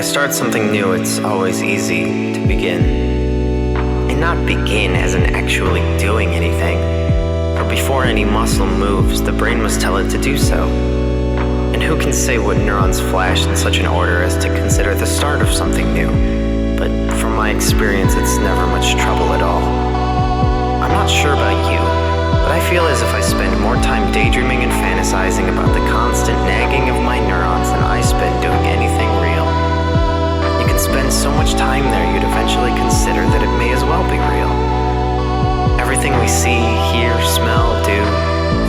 I start something new, it's always easy to begin. And not begin as in actually doing anything, for before any muscle moves, the brain must tell it to do so. And who can say what neurons flash in such an order as to consider the start of something new? But from my experience, it's never much trouble at all. I'm not sure about you, but I feel as if I spend more time daydreaming and fantasizing about the constant nagging of my neurons than I spend doing anything real. You can spend so much time there, you'd eventually consider that it may as well be real. Everything we see, hear, smell, do,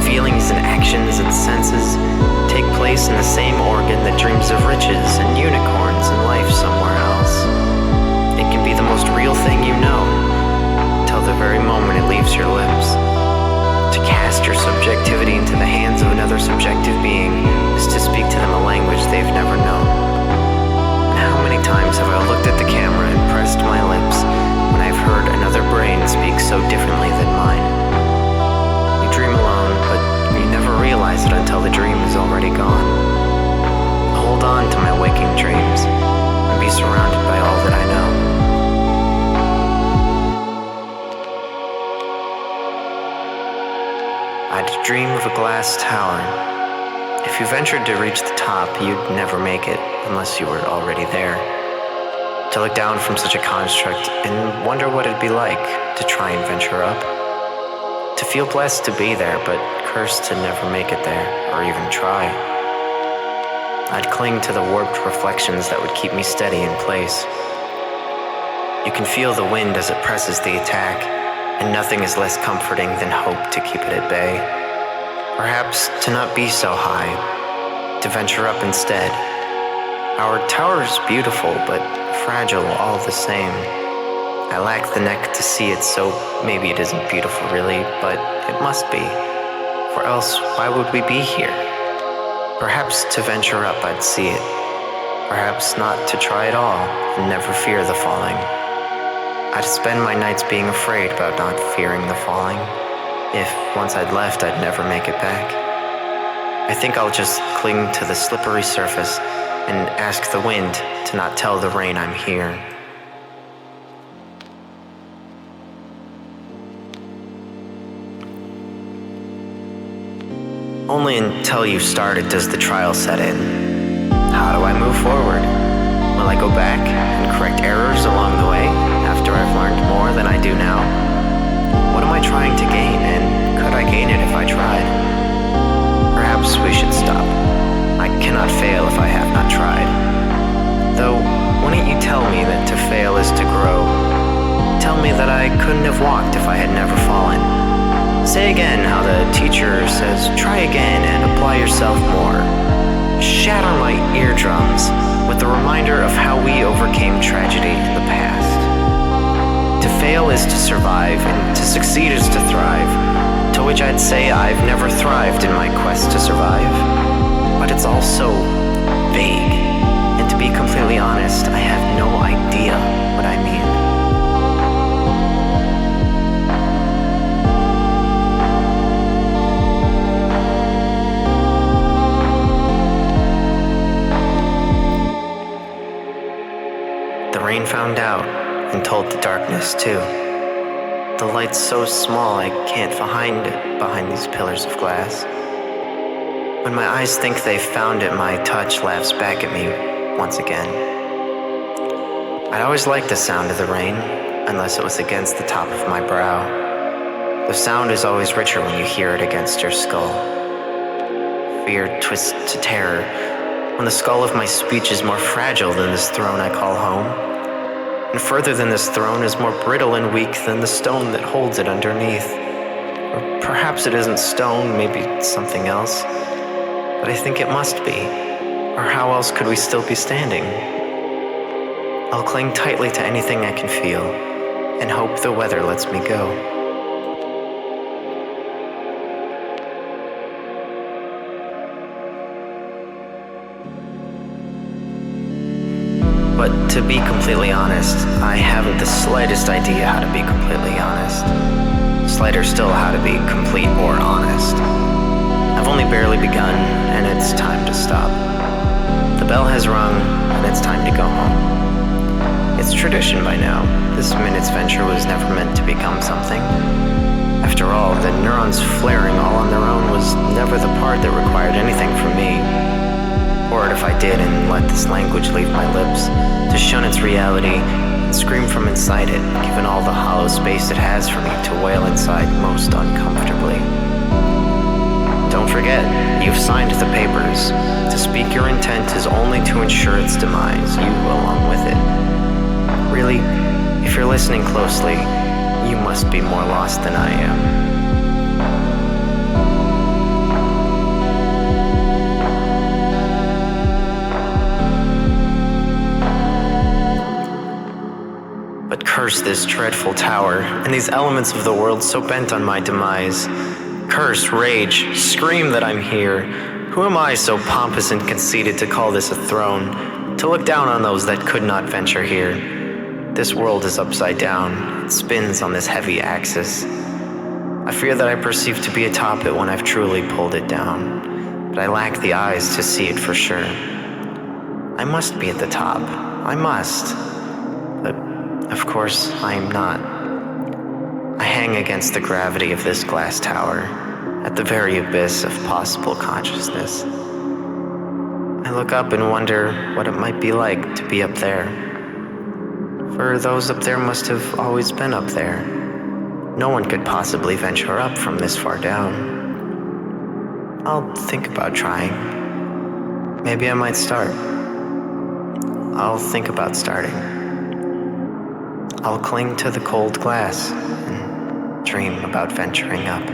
feelings and actions and senses take place in the same organ that dreams of riches and unicorns and life somewhere else. It can be the most real thing you know, till the very moment it leaves your lips. To cast your subjectivity into the hands of another subjective being is to speak to them a language they've never known. And how many times have I looked at the camera and pressed my lips when I've heard another brain speak so differently than mine? You dream alone, but you never realize it until the dream is already gone. Hold on to my waking dreams and be surrounded by all that I know. I'd dream of a glass tower. If you ventured to reach the top, you'd never make it unless you were already there. To look down from such a construct and wonder what it'd be like to try and venture up. To feel blessed to be there, but cursed to never make it there, or even try. I'd cling to the warped reflections that would keep me steady in place. You can feel the wind as it presses the attack, and nothing is less comforting than hope to keep it at bay. Perhaps to not be so high, to venture up instead. Our tower is beautiful, but fragile all the same. I lack the neck to see it, so maybe it isn't beautiful really, but it must be. For else, why would we be here? Perhaps to venture up I'd see it. Perhaps not to try at all and never fear the falling. I'd spend my nights being afraid about not fearing the falling. If once I'd left, I'd never make it back. I think I'll just cling to the slippery surface and ask the wind to not tell the rain I'm here. Only until you've started does the trial set in. How do I move forward? Will I go back and correct errors along the way after I've learned more than I do now? What am I trying to gain, and could I gain it if I tried? Perhaps we should stop. I cannot fail if I have not tried. Though, wouldn't you tell me that to fail is to grow? Tell me that I couldn't have walked if I had never fallen. Say again how the teacher says, try again and apply yourself more. Shatter my eardrums with the reminder of how we overcame tragedy in the past. To fail is to survive, and to succeed is to thrive, to which I'd say I've never thrived in my quest to survive. But it's all so vague, and to be completely honest, I have no idea what I mean. The rain found out and told the darkness too. The light's so small I can't find it behind these pillars of glass. When my eyes think they've found it, my touch laughs back at me once again. I'd always liked the sound of the rain, unless it was against the top of my brow. The sound is always richer when you hear it against your skull. Fear twists to terror when the skull of my speech is more fragile than this throne I call home. And further than this throne is more brittle and weak than the stone that holds it underneath. Or perhaps it isn't stone, maybe it's something else. But I think it must be, or how else could we still be standing? I'll cling tightly to anything I can feel, and hope the weather lets me go. But to be completely honest, I haven't the slightest idea how to be completely honest. Slighter still how to be complete or honest. I've only barely begun, and it's time to stop. The bell has rung, and it's time to go home. tradition by now. This minute's venture was never meant to become something. After all, the neurons flaring all on their own was never the part that required anything from me. Or if I did and let this language leave my lips, to shun its reality and scream from inside it, given all the hollow space it has for me to wail inside most uncomfortably. Don't forget, you've signed the papers. To speak your intent is only to ensure its demise, you along with it. Really, if you're listening closely, you must be more lost than I am. But curse this dreadful tower, and these elements of the world so bent on my demise. Curse, rage, scream that I'm here. Who am I so pompous and conceited to call this a throne, to look down on those that could not venture here? This world is upside down, it spins on this heavy axis. I fear that I perceive to be atop it when I've truly pulled it down, but I lack the eyes to see it for sure. I must be at the top, I must, but of course I am not. I hang against the gravity of this glass tower, at the very abyss of possible consciousness. I look up and wonder what it might be like to be up there. For those up there must have always been up there. No one could possibly venture up from this far down. I'll think about trying. Maybe I might start. I'll think about starting. I'll cling to the cold glass and dream about venturing up.